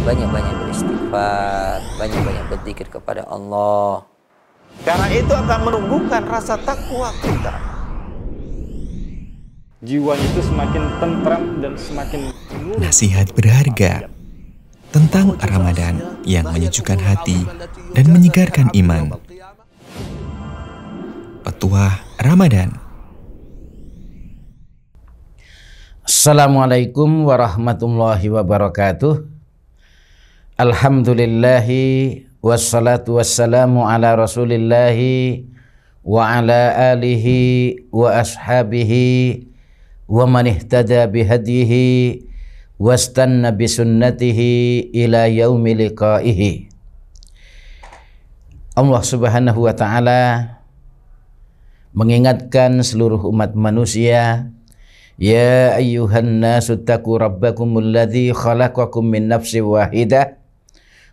banyak-banyak beristighfar, banyak-banyak berzikir kepada Allah. Karena itu akan menumbuhkan rasa takwa kita. Jiwanya itu semakin tentram dan semakin nurut. Nasihat berharga tentang Ramadan yang menyejukkan hati dan menyegarkan iman. Petuah Ramadan. Assalamualaikum warahmatullahi wabarakatuh. Alhamdulillahi wassalatu wassalamu ala rasulillahi wa ala alihi wa ashabihi wa man ihtada bihadihi wastanna bisunnatihi ila yaumi liqaihi. Allah Subhanahu wa ta'ala mengingatkan seluruh umat manusia, ya ayyuhan nasu taqu rabbakumul ladzi khalaqakum min nafsin wahidah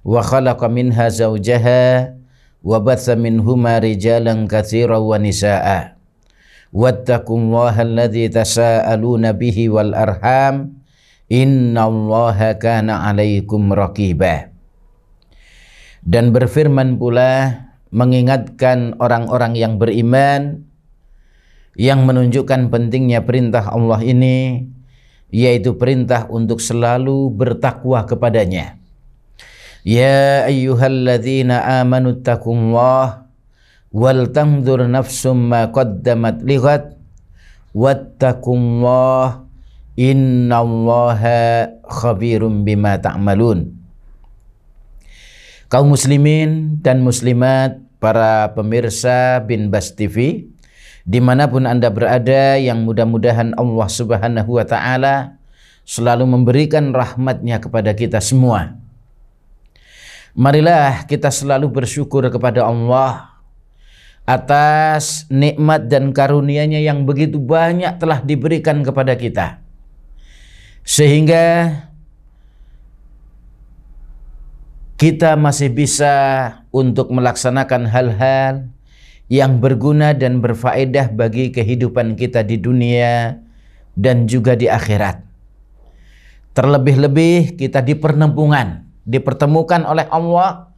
wa khalaqa minha zawjaha wa batsa minhuma rijalan katsiran wa nisaa wattaqullaha alladzi tasaaluna bihi wal arham innallaha kana 'alaikum raqiba. Dan berfirman pula mengingatkan orang-orang yang beriman yang menunjukkan pentingnya perintah Allah ini, yaitu perintah untuk selalu bertakwa kepadanya. Ya ayyuhalladzina amanu taqullaha wal tanzur nafsum ma qaddamat lighad wattaqullaha innallaha khabirum bima ta'malun. Kaum muslimin dan muslimat, para pemirsa Binbas TV dimanapun Anda berada, yang mudah-mudahan Allah Subhanahu wa ta'ala selalu memberikan rahmatnya kepada kita semua. Marilah kita selalu bersyukur kepada Allah atas nikmat dan karunia-Nya yang begitu banyak telah diberikan kepada kita, sehingga kita masih bisa untuk melaksanakan hal-hal yang berguna dan berfaedah bagi kehidupan kita di dunia dan juga di akhirat. Terlebih-lebih kita dipertemukan oleh Allah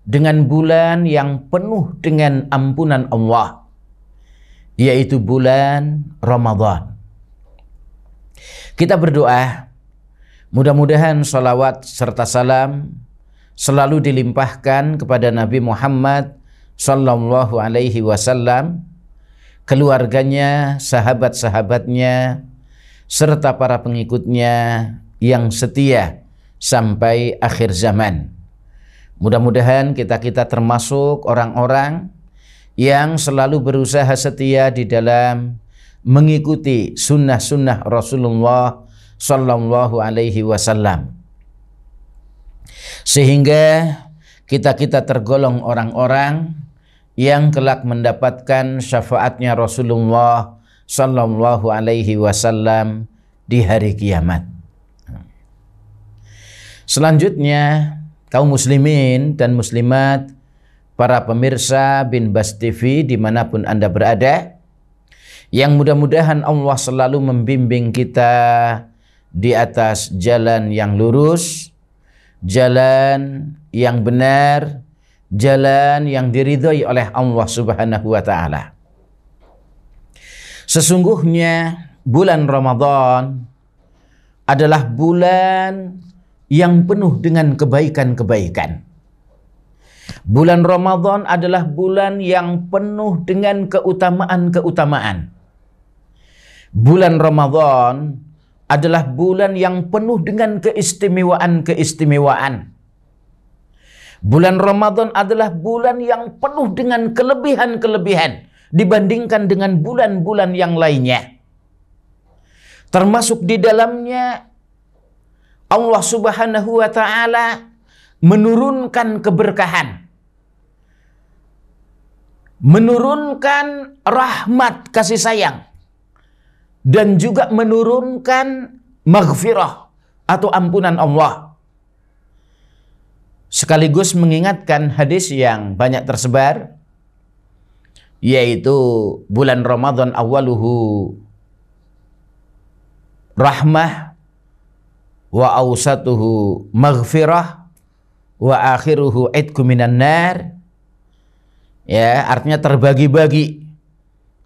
dengan bulan yang penuh dengan ampunan Allah, yaitu bulan Ramadan. Kita berdoa, mudah-mudahan salawat serta salam selalu dilimpahkan kepada Nabi Muhammad sallallahu alaihi wasallam, keluarganya, sahabat-sahabatnya, serta para pengikutnya yang setia sampai akhir zaman. Mudah-mudahan kita termasuk orang-orang yang selalu berusaha setia di dalam mengikuti sunnah-sunnah Rasulullah sallallahu alaihi wasallam, sehingga kita tergolong orang-orang yang kelak mendapatkan syafaatnya Rasulullah sallallahu alaihi wasallam di hari kiamat. Selanjutnya, kaum muslimin dan muslimat, para pemirsa Binbas TV dimanapun Anda berada, yang mudah-mudahan Allah selalu membimbing kita di atas jalan yang lurus, jalan yang benar, jalan yang diridhai oleh Allah Subhanahu wa ta'ala. Sesungguhnya bulan Ramadan adalah bulan yang penuh dengan kebaikan-kebaikan. Bulan Ramadan adalah bulan yang penuh dengan keutamaan-keutamaan. Bulan Ramadan adalah bulan yang penuh dengan keistimewaan-keistimewaan. Bulan Ramadan adalah bulan yang penuh dengan kelebihan-kelebihan dibandingkan dengan bulan-bulan yang lainnya. Termasuk di dalamnya Allah Subhanahu wa ta'ala menurunkan keberkahan, menurunkan rahmat kasih sayang, dan juga menurunkan maghfirah atau ampunan Allah. Sekaligus mengingatkan hadis yang banyak tersebar, yaitu bulan Ramadan awaluhu rahmah wa awsatuhu maghfirah wa akhiruhu idku minan nar. Ya, artinya terbagi-bagi.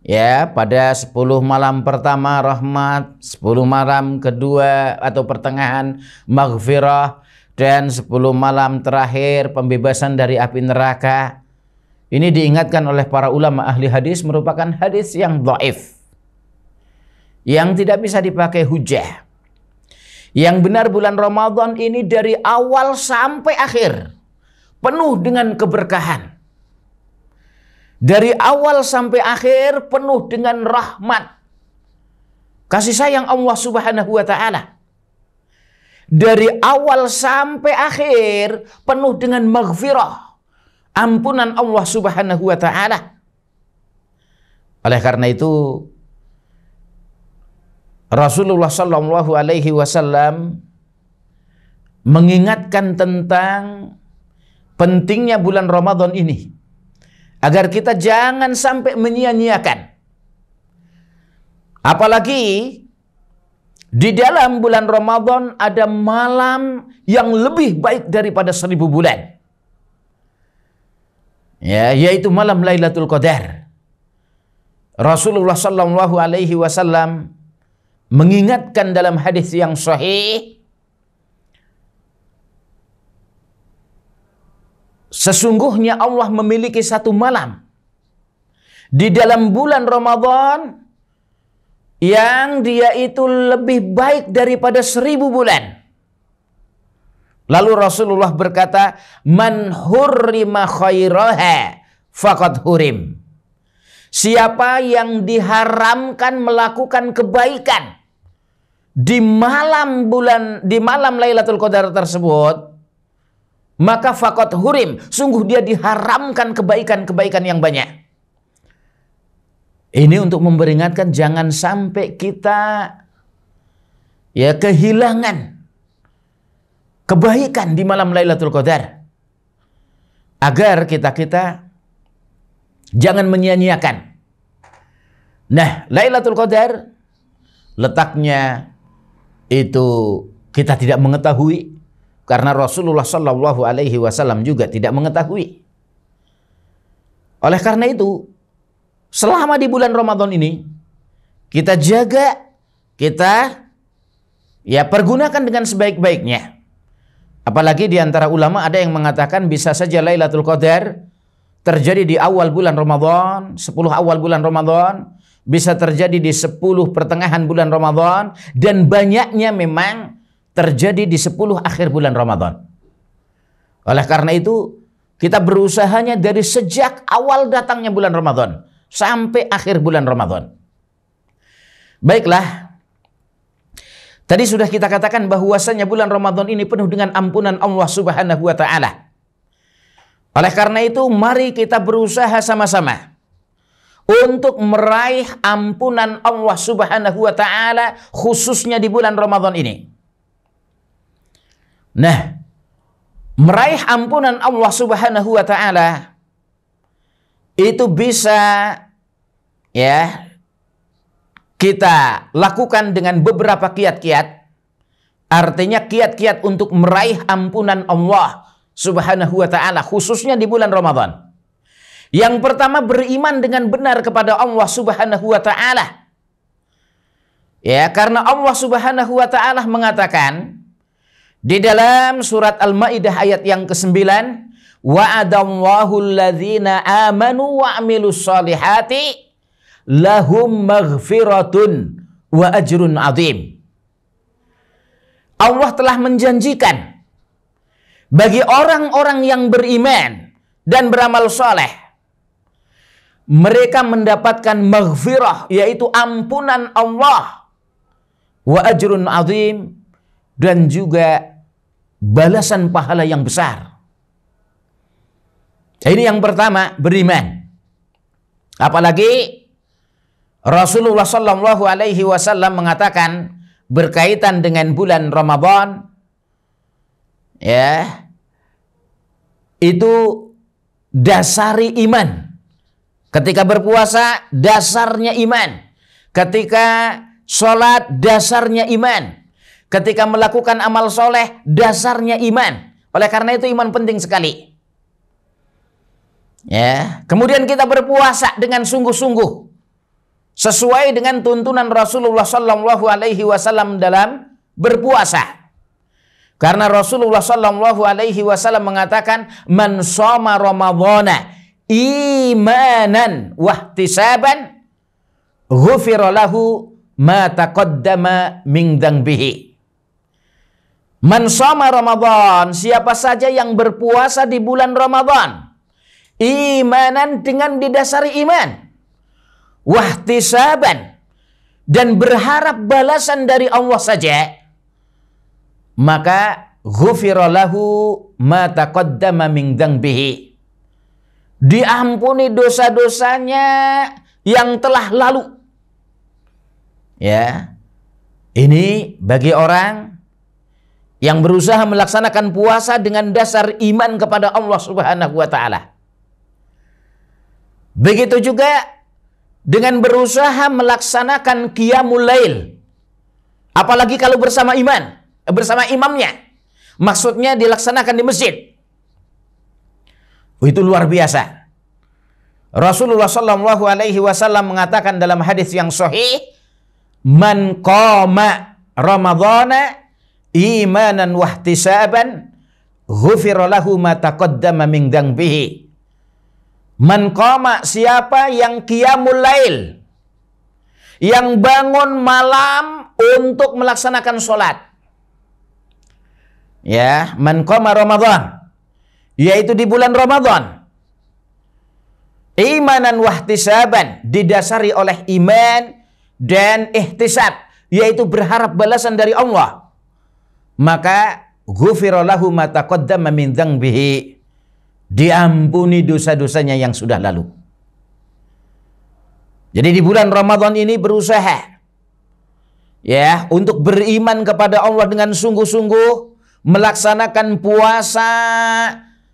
Ya, pada 10 malam pertama rahmat, 10 malam kedua atau pertengahan maghfirah, dan 10 malam terakhir pembebasan dari api neraka. Ini diingatkan oleh para ulama ahli hadis merupakan hadis yang dhaif, yang tidak bisa dipakai hujah. Yang benar bulan Ramadan ini dari awal sampai akhir penuh dengan keberkahan. Dari awal sampai akhir penuh dengan rahmat, kasih sayang Allah Subhanahu wa taala. Dari awal sampai akhir penuh dengan maghfirah, ampunan Allah Subhanahu wa taala. Oleh karena itu Rasulullah sallallahu alaihi wasallam mengingatkan tentang pentingnya bulan Ramadan ini agar kita jangan sampai menyia-nyiakan. Apalagi di dalam bulan Ramadan ada malam yang lebih baik daripada 1000 bulan. Ya, yaitu malam Lailatul Qadar. Rasulullah sallallahu alaihi wasallam mengingatkan dalam hadis yang sahih, sesungguhnya Allah memiliki satu malam di dalam bulan Ramadan yang dia itu lebih baik daripada 1000 bulan. Lalu Rasulullah berkata, man hurrima khairaha faqad hurim. Siapa yang diharamkan melakukan kebaikan di malam Lailatul Qadar tersebut, maka faqad hurim, sungguh dia diharamkan kebaikan-kebaikan yang banyak. Ini untuk memperingatkan jangan sampai kita ya kehilangan kebaikan di malam Lailatul Qadar, agar kita jangan menyia-nyiakan. Nah, Lailatul Qadar letaknya itu kita tidak mengetahui, karena Rasulullah Shallallahu Alaihi Wasallam juga tidak mengetahui. Oleh karena itu, selama di bulan Ramadan ini kita jaga, kita ya pergunakan dengan sebaik-baiknya. Apalagi di antara ulama ada yang mengatakan bisa saja Lailatul Qadar terjadi di awal bulan Ramadan, 10 awal bulan Ramadan, bisa terjadi di 10 pertengahan bulan Ramadan, dan banyaknya memang terjadi di 10 akhir bulan Ramadan. Oleh karena itu, kita berusahanya dari sejak awal datangnya bulan Ramadan sampai akhir bulan Ramadan. Baiklah, tadi sudah kita katakan bahwasanya bulan Ramadan ini penuh dengan ampunan Allah Subhanahu wa taala. Oleh karena itu, mari kita berusaha sama-sama untuk meraih ampunan Allah Subhanahu wa taala khususnya di bulan Ramadan ini. Nah, meraih ampunan Allah Subhanahu wa taala itu bisa ya kita lakukan dengan beberapa kiat-kiat. Artinya kiat-kiat untuk meraih ampunan Allah Subhanahu wa taala khususnya di bulan Ramadan. Yang pertama, beriman dengan benar kepada Allah Subhanahu wa taala. Ya, karena Allah Subhanahu wa taala mengatakan di dalam surat Al-Maidah ayat yang ke-9, wa'adallahu alladzina amanu wa 'amilus solihati lahum maghfiratun wa ajrun 'adzim. Allah telah menjanjikan bagi orang-orang yang beriman dan beramal soleh, mereka mendapatkan maghfirah, yaitu ampunan Allah, wa ajrun 'adzim, dan juga balasan pahala yang besar. Ini yang pertama, beriman. Apalagi Rasulullah Shallallahu Alaihi Wasallam mengatakan berkaitan dengan bulan Ramadan, ya, itu dasari iman. Ketika berpuasa, dasarnya iman. Ketika sholat, dasarnya iman. ketika melakukan amal soleh, dasarnya iman. Oleh karena itu iman penting sekali. Ya, kemudian kita berpuasa dengan sungguh-sungguh sesuai dengan tuntunan Rasulullah Sallallahu Alaihi Wasallam dalam berpuasa. Karena Rasulullah Sallallahu Alaihi Wasallam mengatakan, "Man shoma Ramadhana imanan wahtisaban, ghufira lahu ma taqaddama min dzanbihi." Man shoma Ramadan, siapa saja yang berpuasa di bulan Ramadan, imanan dengan didasari iman, wahtisaban, dan berharap balasan dari Allah saja, maka ghufira lahu ma taqaddama min dzanbihi, diampuni dosa-dosanya yang telah lalu. Ya, ini bagi orang yang berusaha melaksanakan puasa dengan dasar iman kepada Allah Subhanahu wa taala. Begitu juga dengan berusaha melaksanakan qiyamul lail. Apalagi kalau bersama bersama imamnya. Maksudnya dilaksanakan di masjid. Itu luar biasa. Rasulullah Shallallahu Alaihi Wasallam mengatakan dalam hadis yang sahih, "Man qama Ramadhana imanan wahtisaban, ghufira lahu ma taqaddama min dzanbihi." Man qama, siapa yang qiyamul lail, yang bangun malam untuk melaksanakan sholat. Ya, man qama Ramadan, yaitu di bulan Ramadan, imanan wahtisaban, didasari oleh iman dan ihtisab, yaitu berharap balasan dari Allah, maka ghufira lahu ma taqaddama min dzanbihi, diampuni dosa-dosanya yang sudah lalu. Jadi di bulan Ramadan ini berusaha ya untuk beriman kepada Allah dengan sungguh-sungguh, melaksanakan puasa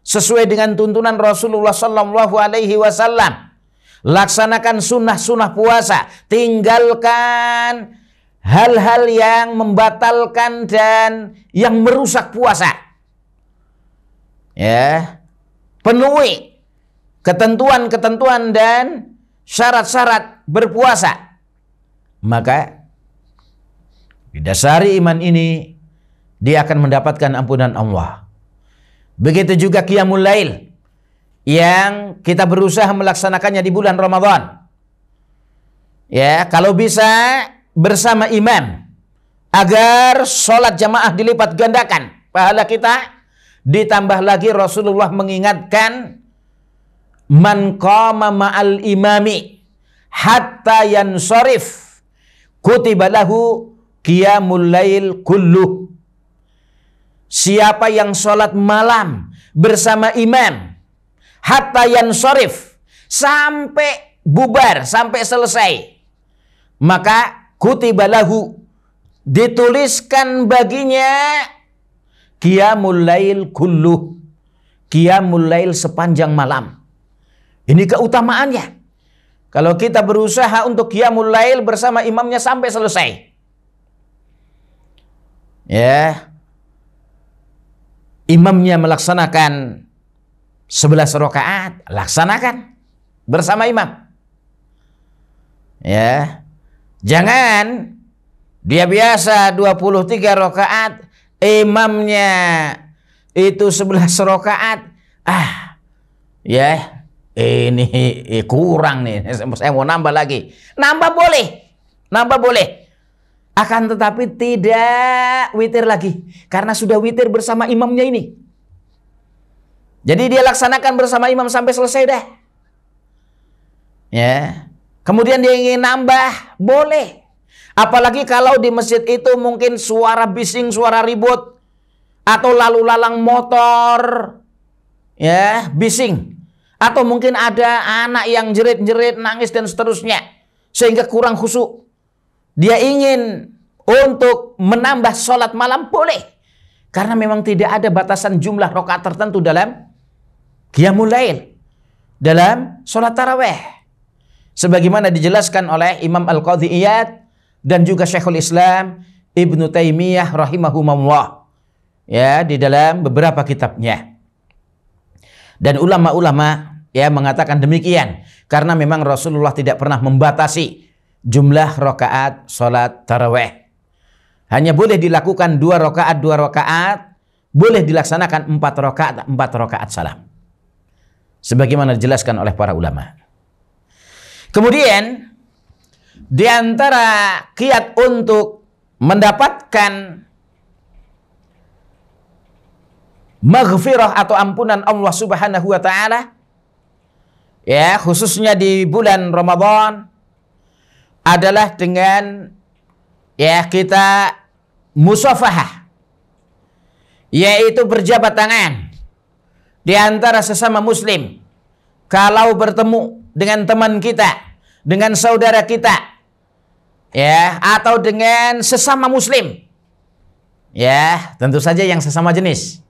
sesuai dengan tuntunan Rasulullah Sallallahu Alaihi Wasallam. Laksanakan sunnah-sunnah puasa, tinggalkan hal-hal yang membatalkan dan yang merusak puasa. Ya, penuhi ketentuan-ketentuan dan syarat-syarat berpuasa. Maka didasari iman ini, dia akan mendapatkan ampunan Allah. Begitu juga qiyamul lail yang kita berusaha melaksanakannya di bulan Ramadan. Ya, kalau bisa bersama imam, agar sholat jamaah dilipat gandakan pahala kita. Ditambah lagi Rasulullah mengingatkan, man qama ma'al imami hatta yansarif kutiba lahu qiyamul lail kulluh. Siapa yang sholat malam bersama imam hatta yansarif, sampai bubar, sampai selesai, maka kutiba lahu, dituliskan baginya qiyamul lail kulluh, qiyamul lail sepanjang malam. Ini keutamaannya. Kalau kita berusaha untuk qiyamul lail bersama imamnya sampai selesai, ya, imamnya melaksanakan 11 rakaat, laksanakan bersama imam. Ya, jangan dia biasa 23 rakaat, imamnya itu 11 rakaat. Ya, ini kurang nih, saya mau nambah lagi. Nambah boleh. Akan tetapi tidak witir lagi, karena sudah witir bersama imamnya ini. Jadi dia laksanakan bersama imam sampai selesai dah. Ya. Kemudian dia ingin nambah, boleh. Apalagi kalau di masjid itu mungkin suara bising, suara ribut, atau lalu lalang motor, ya, bising. Atau mungkin ada anak yang jerit-jerit, nangis dan seterusnya, sehingga kurang khusyuk. Dia ingin untuk menambah sholat malam, boleh. Karena memang tidak ada batasan jumlah rakaat tertentu dalam qiyamul lail, dalam sholat tarawih. Sebagaimana dijelaskan oleh Imam Al-Qadhi Iyad dan juga Syekhul Islam Ibnu Taimiyah rahimahumullah, ya, di dalam beberapa kitabnya. Dan ulama-ulama ya mengatakan demikian karena memang Rasulullah tidak pernah membatasi jumlah rakaat salat tarawih. Hanya boleh dilakukan 2 rakaat, boleh dilaksanakan 4 rakaat salam. Sebagaimana dijelaskan oleh para ulama. Kemudian di antara kiat untuk mendapatkan maghfirah atau ampunan Allah Subhanahu wa taala, ya, khususnya di bulan Ramadan, adalah dengan ya kita musafahah, yaitu berjabat tangan di antara sesama muslim. Kalau bertemu dengan teman kita, dengan saudara kita, ya, atau dengan sesama muslim, ya, tentu saja yang sesama jenis,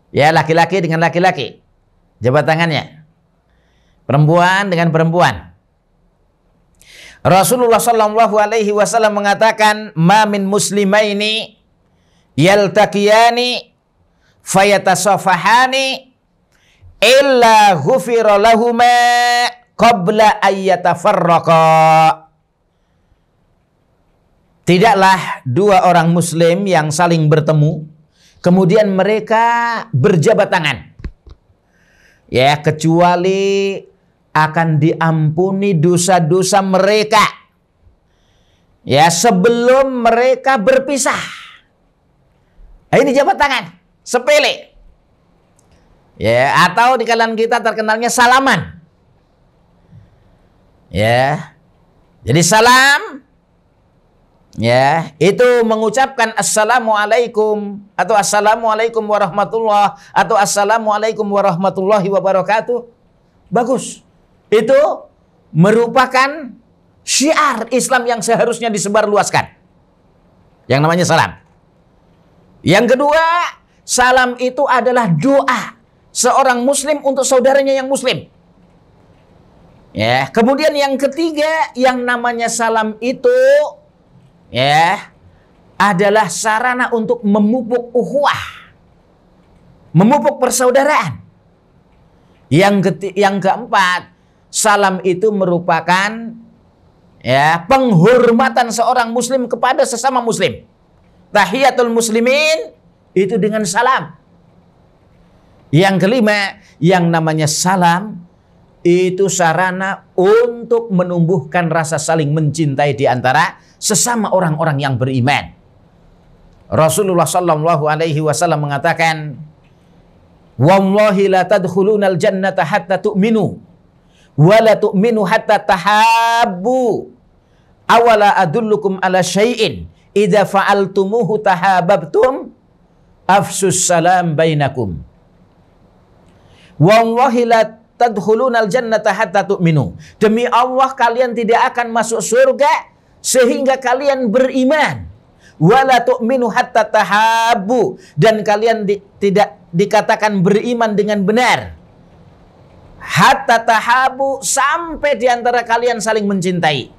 ya, laki-laki dengan laki-laki, jabat tangannya, perempuan dengan perempuan. Rasulullah Shallallahu Alaihi Wasallam mengatakan, "Ma min muslimaini yaltaqiyani fayatasafahani illa ghufira lahuma qabla ayyatafarraqa." Tidaklah 2 orang muslim yang saling bertemu kemudian mereka berjabat tangan, ya, kecuali akan diampuni dosa-dosa mereka, ya, sebelum mereka berpisah. Nah, ini jabat tangan sepele, ya, atau di kalangan kita terkenalnya salaman, ya. Jadi salam, ya, itu mengucapkan assalamualaikum atau assalamualaikum warahmatullah atau assalamualaikum warahmatullahi wabarakatuh, bagus. Itu merupakan syiar Islam yang seharusnya disebarluaskan, yang namanya salam. Yang kedua, salam itu adalah doa seorang muslim untuk saudaranya yang muslim, ya. Kemudian yang ketiga, yang namanya salam itu, ya, adalah sarana untuk memupuk ukhuwah, memupuk persaudaraan. Yang keempat, salam itu merupakan, ya, penghormatan seorang muslim kepada sesama muslim. Tahiyatul muslimin itu dengan salam. Yang kelima, yang namanya salam itu sarana untuk menumbuhkan rasa saling mencintai di antara sesama orang-orang yang beriman. Rasulullah Shallallahu Alaihi Wasallam mengatakan, "Wallahi la tadkhulunal jannata hatta tu'minu wa la tu'minu hatta tahabbu. Awala adullukum ala syai'in idza fa'altumuhu tahabbtum afsus salam bainakum. Wallahi la tadkhulunal jannata hatta tu'minu." Demi Allah, kalian tidak akan masuk surga sehingga kalian beriman. Wala tu'minu hatta tahabbu, dan kalian tidak dikatakan beriman dengan benar hatta tahabbu, sampai di antara kalian saling mencintai.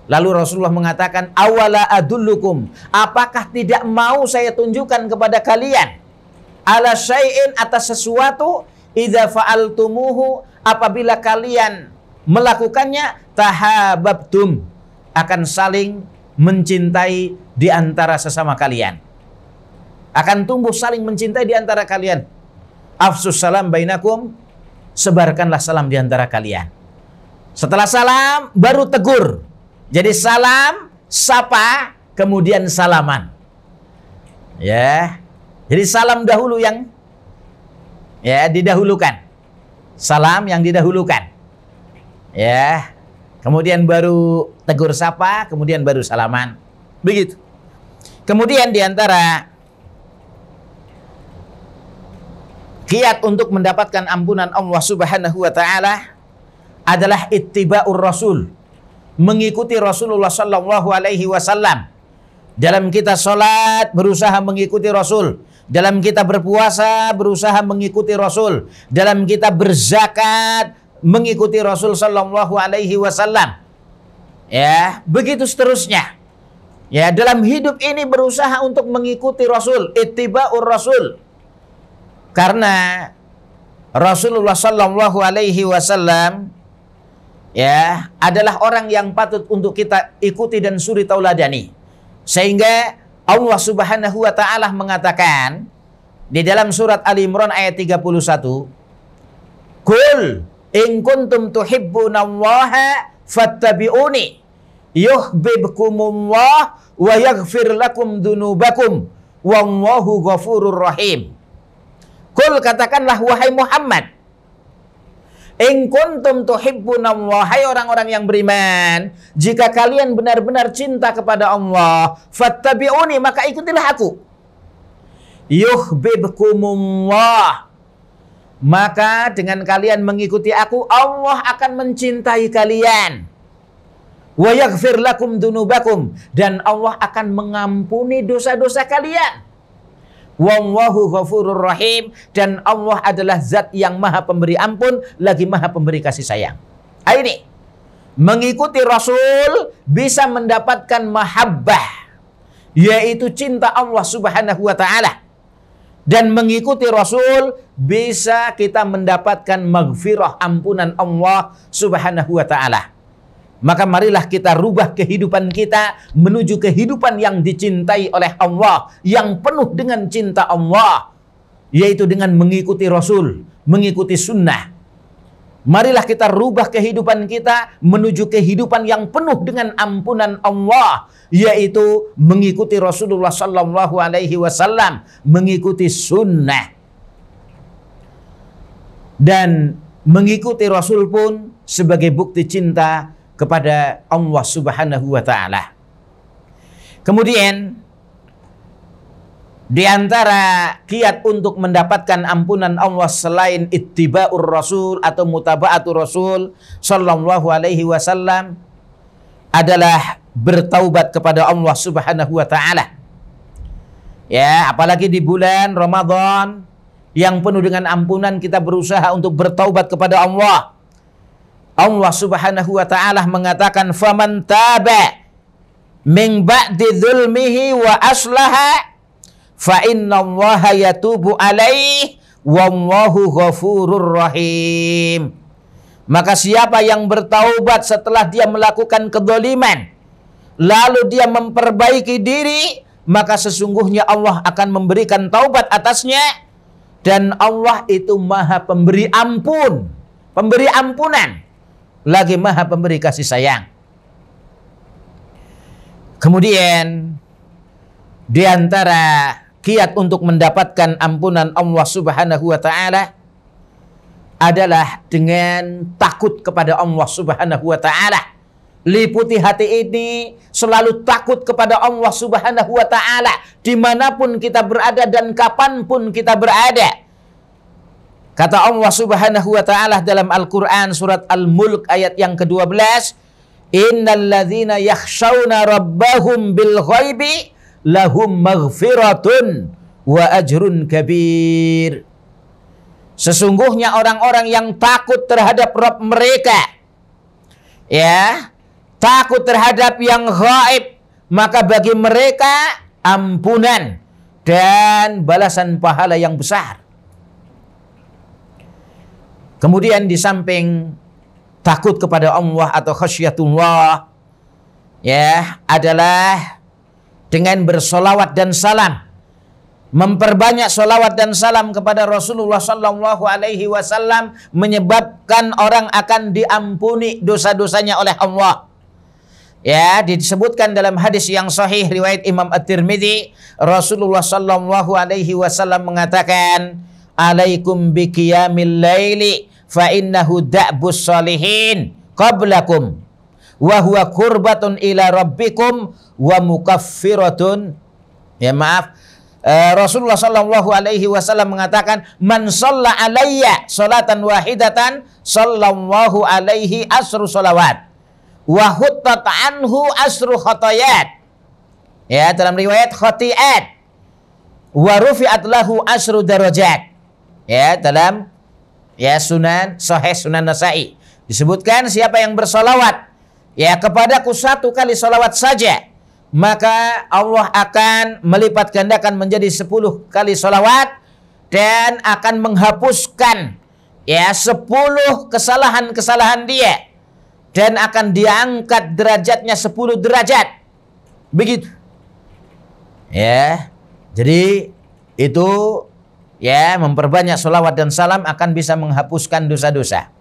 Lalu Rasulullah mengatakan, awala adullukum, apakah tidak mau saya tunjukkan kepada kalian ala syai'in, atas sesuatu, idza fa'altumuhu, apabila kalian melakukannya, tahabbtum, akan saling mencintai di antara sesama kalian, akan tumbuh saling mencintai di antara kalian. Afsus salam bainakum, sebarkanlah salam di antara kalian. Setelah salam baru tegur. Jadi salam, sapa, kemudian salaman. Ya. Jadi salam dahulu yang, ya, didahulukan. Salam yang didahulukan. Ya. Kemudian baru tegur sapa, kemudian baru salaman. Begitu. Kemudian di antara kiat untuk mendapatkan ampunan Allah Subhanahu wa taala adalah ittiba'ur rasul, mengikuti Rasulullah sallallahu alaihi wasallam. Dalam kita salat berusaha mengikuti Rasul, dalam kita berpuasa berusaha mengikuti Rasul, dalam kita berzakat mengikuti Rasul sallallahu alaihi wasallam. Ya, begitu seterusnya. Ya, dalam hidup ini berusaha untuk mengikuti Rasul, ittiba'ur Rasul. Karena Rasulullah sallallahu alaihi wasallam ya adalah orang yang patut untuk kita ikuti dan suri tauladani. Sehingga Allah Subhanahu wa taala mengatakan di dalam surat Ali Imran ayat 31, "Qul in kuntum tuhibbunallaha fattabi'uni yuhibbukumullah wa yaghfir lakum dzunubakum wallahu ghafurur rahim." Qul, katakanlah wahai Muhammad, in kuntum tuhibbunallah, hai orang-orang yang beriman, jika kalian benar-benar cinta kepada Allah, fattabi'uni, maka ikutilah aku. Yuhibbukumullah, maka dengan kalian mengikuti aku, Allah akan mencintai kalian. Wa yaghfir lakum dzunubakum, dan Allah akan mengampuni dosa-dosa kalian. Wallahu ghafurur rahim, dan Allah adalah zat yang maha pemberi ampun lagi maha pemberi kasih sayang. Ini mengikuti Rasul bisa mendapatkan mahabbah, yaitu cinta Allah Subhanahu wa taala. Dan mengikuti Rasul bisa kita mendapatkan maghfirah, ampunan Allah Subhanahu wa taala. Maka marilah kita rubah kehidupan kita menuju kehidupan yang dicintai oleh Allah, yang penuh dengan cinta Allah, yaitu dengan mengikuti Rasul, mengikuti sunnah. Marilah kita rubah kehidupan kita menuju kehidupan yang penuh dengan ampunan Allah, yaitu mengikuti Rasulullah sallallahu alaihi wasallam, mengikuti sunnah. Dan mengikuti Rasul pun sebagai bukti cinta kepada Allah Subhanahu wa taala. Kemudian di antara kiat untuk mendapatkan ampunan Allah selain ittiba'ur Rasul atau mutaba'atur Rasul sallallahu alaihi wasallam adalah bertaubat kepada Allah Subhanahu wa taala. Ya, apalagi di bulan Ramadan yang penuh dengan ampunan, kita berusaha untuk bertaubat kepada Allah. Allah Subhanahu wa taala mengatakan, "Faman taba min ba'di dzulmihi wa aslaha fa innallaha yatubu alaihi wallahu ghafurur rahim." Maka siapa yang bertaubat setelah dia melakukan kedzaliman lalu dia memperbaiki diri, maka sesungguhnya Allah akan memberikan taubat atasnya, dan Allah itu maha pemberi ampun, pemberi ampunan, lagi maha pemberi kasih sayang. Kemudian di antara kiat untuk mendapatkan ampunan Allah Subhanahu wa taala adalah dengan takut kepada Allah Subhanahu wa taala. Liputi hati ini, selalu takut kepada Allah Subhanahu wa taala dimanapun kita berada dan kapanpun kita berada. Kata Allah Subhanahu wa taala dalam Al-Qur'an surat Al-Mulk ayat yang ke-12, "Innal ladzina yakhshawna rabbahum bil ghaibi lahum maghfiratun wa ajrun kabir." Sesungguhnya orang-orang yang takut terhadap Rabb mereka, ya, takut terhadap yang ghaib, maka bagi mereka ampunan dan balasan pahala yang besar. Kemudian di samping takut kepada Allah atau khasyatullah, ya, adalah dengan bersolawat dan salam, memperbanyak solawat dan salam kepada Rasulullah sallallahu alaihi wasallam, menyebabkan orang akan diampuni dosa-dosanya oleh Allah. Ya, disebutkan dalam hadis yang sahih riwayat Imam At-Tirmidzi, Rasulullah sallallahu alaihi wasallam mengatakan, "Alaikum biqiyamil laili fa innahu da'bus salihin qablakum wa huwa qurbatun ila rabbikum wa mukaffiratun." Ya, maaf, Rasulullah sallallahu alaihi wasallam mengatakan, "Man shalla alayya salatan wahidatan sallallahu alaihi asru salawat wa huttat anhu asru khatayat." Ya, dalam riwayat khati'at, wa rufi'at lahu asru darajat. Ya, dalam sunan sahih Sunan Nasa'i disebutkan, siapa yang bersolawat ya kepadaku satu kali solawat saja, maka Allah akan melipat gandakan menjadi 10 kali sholawat dan akan menghapuskan 10 kesalahan-kesalahan dia dan akan diangkat derajatnya 10 derajat. Begitu. Ya. Jadi itu memperbanyak sholawat dan salam akan bisa menghapuskan dosa-dosa.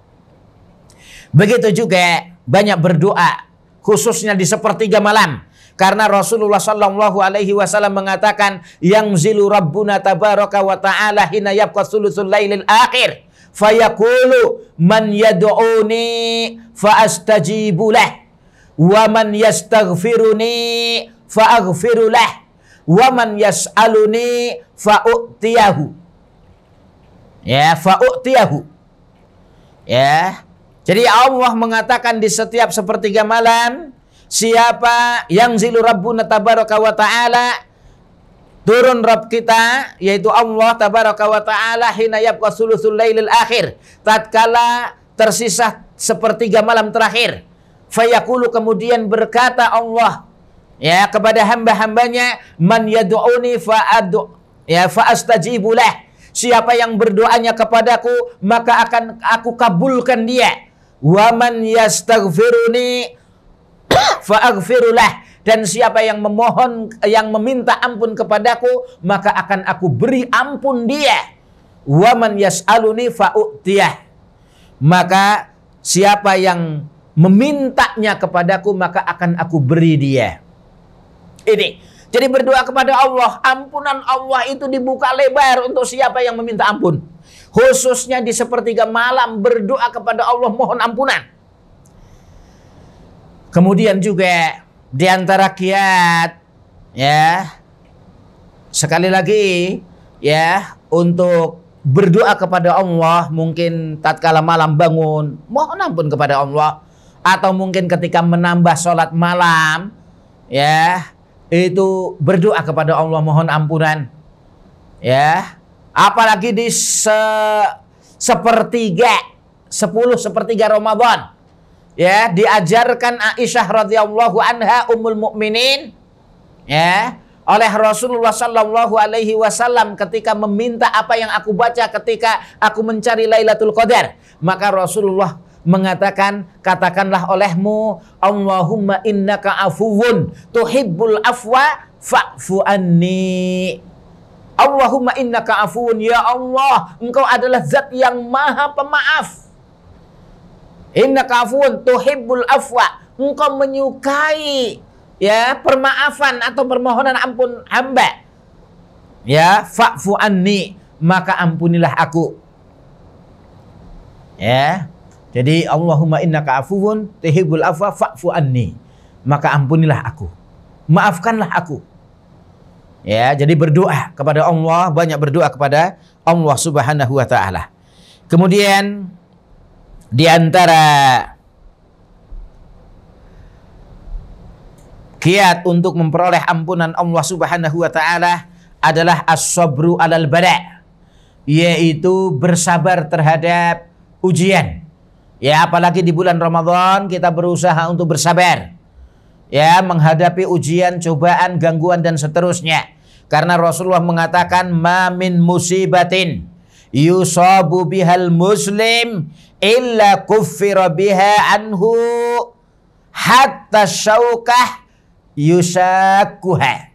Begitu juga banyak berdoa, khususnya di sepertiga malam. Karena Rasulullah sallallahu alaihi wasallam mengatakan, "Yangzilu Rabbuna tabaraka wa ta'ala hina yabqa thuluthul lailil akhir, fayaqulu man yad'uni fa astajibu lah, wa man yastaghfiruni fa aghfiru lah, wa man yas'aluni fa u'tiyahu." Fa u'tiyahu. Jadi Allah mengatakan di setiap sepertiga malam, siapa yang zilu Rabbuna tabaraka wa ta'ala, turun Rabb kita, yaitu Allah tabaraka wa ta'ala, hina yabqa thuluthul lailil akhir, tatkala tersisa sepertiga malam terakhir. Fayaqulu, kemudian berkata Allah kepada hamba-hambanya, man yad'uni fa astajibu lah. Siapa yang berdoanya kepadaku, maka akan aku kabulkan dia. Wa man yastaghfiruni fa'aghfirulah, dan siapa yang memohon, yang meminta ampun kepadaku, maka akan aku beri ampun dia. Wa man yas'aluni fa'u'tiyah, maka siapa yang memintanya kepadaku, maka akan aku beri dia. Ini, jadi berdoa kepada Allah, ampunan Allah itu dibuka lebar untuk siapa yang meminta ampun. Khususnya di sepertiga malam berdoa kepada Allah mohon ampunan. Kemudian juga di antara kiat, sekali lagi untuk berdoa kepada Allah, mungkin tatkala malam bangun mohon ampun kepada Allah, atau mungkin ketika menambah sholat malam, itu berdoa kepada Allah mohon ampunan. Apalagi di 10 sepertiga Ramadan. Diajarkan Aisyah radhiyallahu anha ummul mukminin oleh Rasulullah sallallahu alaihi wasallam ketika meminta apa yang aku baca ketika aku mencari Lailatul Qadar, maka Rasulullah mengatakan, katakanlah olehmu, Allahumma innaka afuwun tuhibbul afwa fa'fu anni. Allahumma innaka afuwun, ya Allah, engkau adalah zat yang maha pemaaf. Innaka afuwun tuhibbul afwa, engkau menyukai permaafan atau permohonan ampun hamba. Fa'fu anni, maka ampunilah aku. Jadi Allahumma innaka afuwun tuhibbul afwa fa'fu anni, maka ampunilah aku, maafkanlah aku. Jadi berdoa kepada Allah, banyak berdoa kepada Allah Subhanahu wa taala. Kemudian di antara kiat untuk memperoleh ampunan Allah Subhanahu wa taala adalah as-sabru alal bala, yaitu bersabar terhadap ujian. Apalagi di bulan Ramadan kita berusaha untuk bersabar. Menghadapi ujian, cobaan, gangguan dan seterusnya. Karena Rasulullah mengatakan, ma min musibatin yusabu bihal muslim illa kuffira biha anhu hatta syaukah yusakuha.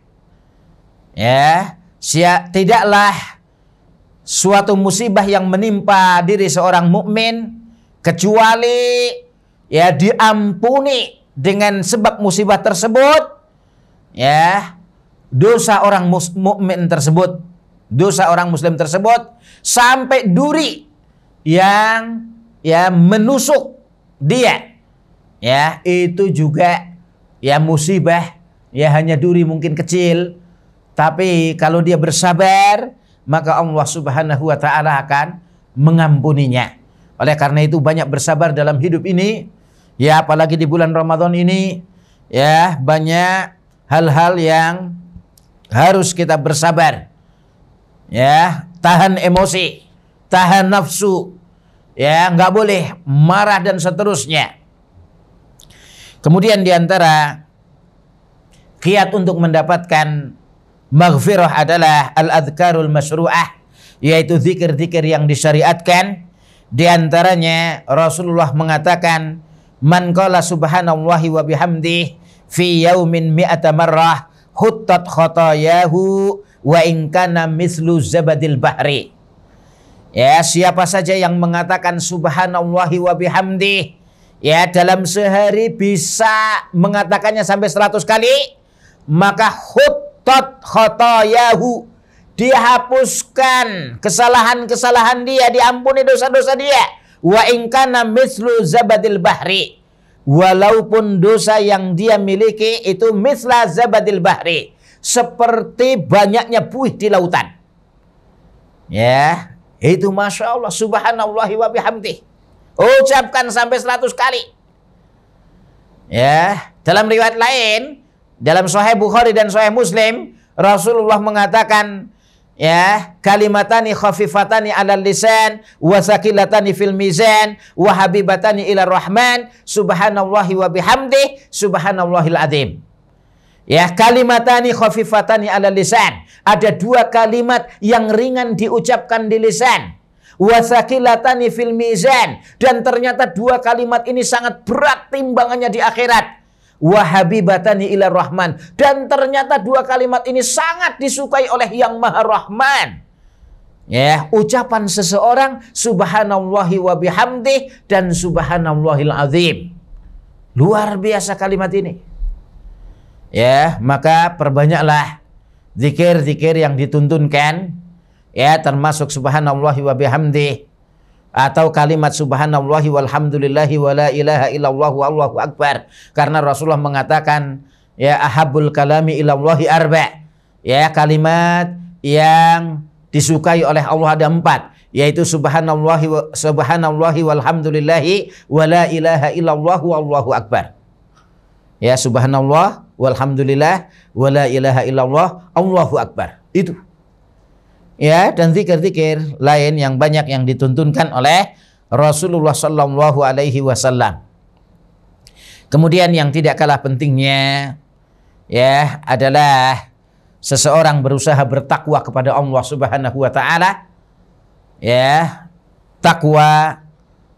Tidaklah suatu musibah yang menimpa diri seorang mukmin kecuali diampuni dengan sebab musibah tersebut dosa orang mukmin tersebut, dosa orang muslim tersebut, sampai duri yang menusuk dia. Itu juga musibah, hanya duri mungkin kecil, tapi kalau dia bersabar, maka Allah Subhanahu wa taala akan mengampuninya. Oleh karena itu banyak bersabar dalam hidup ini, apalagi di bulan Ramadan ini, banyak hal-hal yang harus kita bersabar. Tahan emosi, tahan nafsu, nggak boleh marah dan seterusnya. Kemudian di antara kiat untuk mendapatkan maghfirah adalah al-adhkarul masyru'ah, yaitu zikir-zikir yang disyariatkan. Di antaranya Rasulullah mengatakan, man qala subhanallahi wa bihamdihi fi yaumin mi'ata marrah huttat khotayahu wa in kana mislu zabadil bahri. Ya, siapa saja yang mengatakan subhanallahi wa bihamdihi, ya, dalam sehari bisa mengatakannya sampai 100 kali, maka huttat khotayahu, dihapuskan kesalahan-kesalahan dia, diampuni dosa-dosa dia. Wa in kana mislu zabadil bahri, walaupun dosa yang dia miliki itu misla zabadil bahri, seperti banyaknya buih di lautan. Ya, itu masya Allah, subhanallahi wa bihamdih, ucapkan sampai 100 kali. Ya, dalam riwayat lain, dalam Sahih Bukhari dan Sahih Muslim, Rasulullah mengatakan, ya, kalimatani khafifatani 'alal lisan wa saqilatani fil mizan wa habibatani ila rahman subhanallahi wa bihamdih subhanallahil azim. Ya, kalimatani khafifatani 'alal lisan, ada dua kalimat yang ringan diucapkan di lisan. Wa saqilatani fil mizan, dan ternyata dua kalimat ini sangat berat timbangannya di akhirat. Wa habibatani ila rahman, dan ternyata dua kalimat ini sangat disukai oleh yang maha rahman. Ya, ucapan seseorang subhanallahi wa bihamdih dan subhanallahil azim. Luar biasa kalimat ini. Ya, maka perbanyaklah zikir-zikir yang dituntunkan, ya, termasuk subhanallahi wa bihamdih, atau kalimat subhanallahi walhamdulillahi wa la ilaha illallah wallahu akbar. Karena Rasulullah mengatakan, ya, ahabul kalami ilallahi arba', ya, kalimat yang disukai oleh Allah ada 4, yaitu subhanallahi walhamdulillahi wa la ilaha illallah wallahu akbar. Ya, subhanallah walhamdulillah wa la ilaha illallah allahu akbar. Itu. Ya, dan zikir-zikir lain yang banyak yang dituntunkan oleh Rasulullah sallallahu alaihi wasallam. Kemudian yang tidak kalah pentingnya, ya, adalah seseorang berusaha bertakwa kepada Allah Subhanahu wa taala. Ya, takwa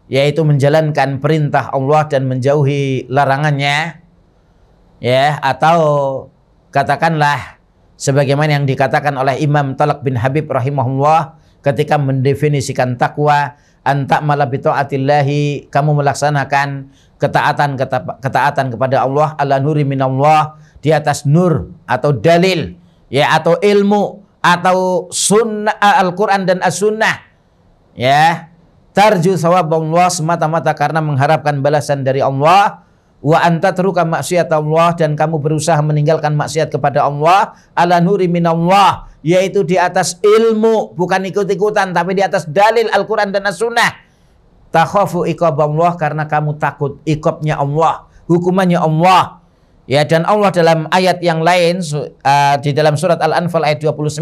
yaitu menjalankan perintah Allah dan menjauhi larangannya. Ya, atau katakanlah sebagaimana yang dikatakan oleh Imam Talq bin Habib rahimahullah ketika mendefinisikan takwa, anta'mala bi ta'atillahi, kamu melaksanakan ketaatan kepada Allah, ala nuri minallah, di atas nur atau dalil, ya, atau ilmu, atau sunnah Al-Quran dan As-Sunnah, ya, tarju thawaballah, semata-mata karena mengharapkan balasan dari Allah. Wa anta taruka maksiat Allah, dan kamu berusaha meninggalkan maksiat kepada Allah, ala nuri minallah, yaitu di atas ilmu, bukan ikut-ikutan, tapi di atas dalil Al-Quran dan As-Sunnah. Takhafu iqaballah, karena kamu takut iqabnya Allah, hukumannya Allah. Ya, dan Allah dalam ayat yang lain, di dalam surat Al-Anfal ayat 29,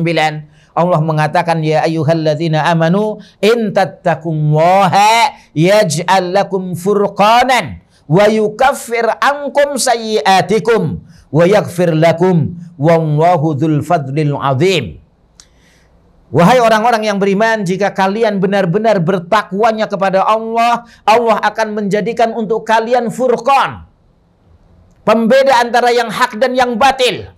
Allah mengatakan, ya ayyuhalladzina amanu in tattaqullaha yaj'al lakum furqanan wa yukaffir ankum sayyiatikum wa yaghfir lakum wallahu dzul fadlil azim. Wahai orang-orang yang beriman, jika kalian benar-benar bertakwanya kepada Allah, Allah akan menjadikan untuk kalian furqan, pembeda antara yang hak dan yang batil.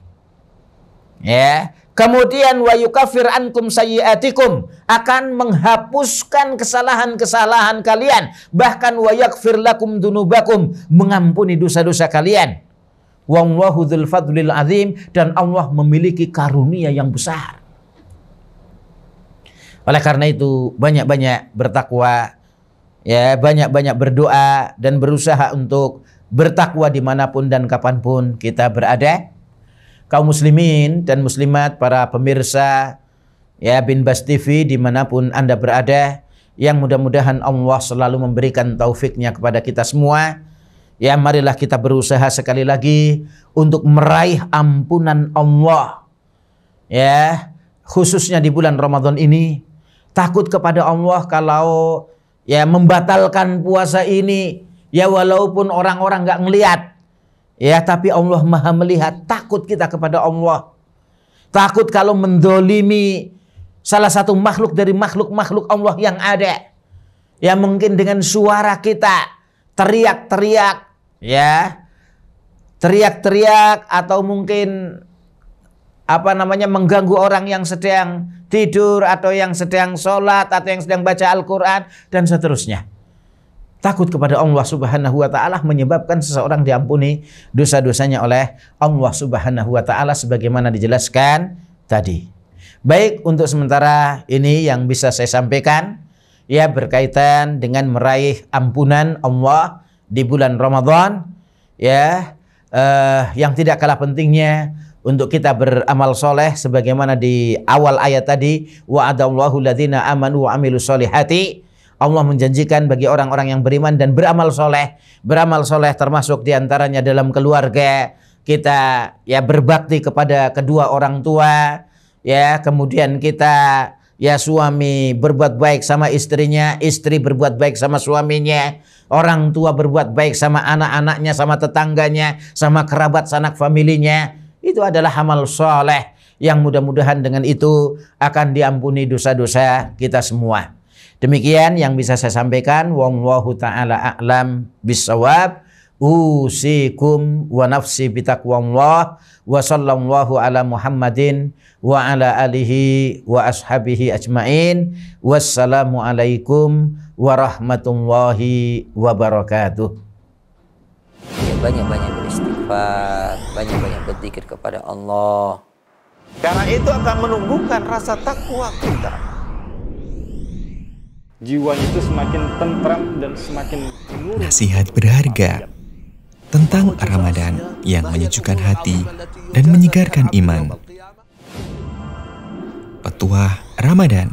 Ya, kemudian wa yukaffir ankum sayyiatikum, akan menghapuskan kesalahan-kesalahan kalian, bahkan wa yaghfir lakum dunubakum, mengampuni dosa-dosa kalian. Wallahu dzul fadlil azim, dan Allah memiliki karunia yang besar. Oleh karena itu banyak-banyak bertakwa, ya, banyak-banyak berdoa dan berusaha untuk bertakwa dimanapun dan kapanpun kita berada. Kaum muslimin dan muslimat, para pemirsa, ya, Binbas TV dimanapun Anda berada, yang mudah-mudahan Allah selalu memberikan taufiknya kepada kita semua. Ya, marilah kita berusaha sekali lagi untuk meraih ampunan Allah, ya, khususnya di bulan Ramadan ini. Takut kepada Allah kalau, ya, membatalkan puasa ini, ya, walaupun orang-orang nggak ngelihat, Ya, tapi Allah Maha melihat. Takut kita kepada Allah. Takut kalau mendolimi salah satu makhluk dari makhluk-makhluk Allah yang ada. Ya, mungkin dengan suara kita teriak-teriak, ya, teriak-teriak, atau mungkin mengganggu orang yang sedang tidur, atau yang sedang sholat, atau yang sedang baca Al-Quran, dan seterusnya. Takut kepada Allah Subhanahu wa ta'ala menyebabkan seseorang diampuni dosa-dosanya oleh Allah Subhanahu wa ta'ala sebagaimana dijelaskan tadi. Baik, untuk sementara ini yang bisa saya sampaikan ya berkaitan dengan meraih ampunan Allah di bulan Ramadan, ya, yang tidak kalah pentingnya untuk kita beramal soleh sebagaimana di awal ayat tadi, wa'adallahu ladzina amanu wa amilus solihati. Allah menjanjikan bagi orang-orang yang beriman dan beramal soleh. Beramal soleh termasuk diantaranya dalam keluarga kita, ya, berbakti kepada kedua orang tua, ya, kemudian kita, ya, suami berbuat baik sama istrinya, istri berbuat baik sama suaminya, orang tua berbuat baik sama anak-anaknya, sama tetangganya, sama kerabat sanak familinya. Itu adalah amal soleh yang mudah-mudahan dengan itu akan diampuni dosa-dosa kita semua. Demikian yang bisa saya sampaikan. Wallahu ta'ala a'lam bissawab. Usikum wa nafsi bitaqwallah wa sallallahu ala Muhammadin wa ala alihi wa ashabihi ajmain. Wassalamu alaikum warahmatullahi wabarakatuh. Ya, banyak-banyak beristighfar, banyak-banyak berzikir kepada Allah. Karena itu akan menumbuhkan rasa takwa kita. Jiwanya itu semakin tentram dan semakin nurut. Nasihat berharga tentang Ramadan yang menyejukkan hati dan menyegarkan iman. Petuah Ramadan.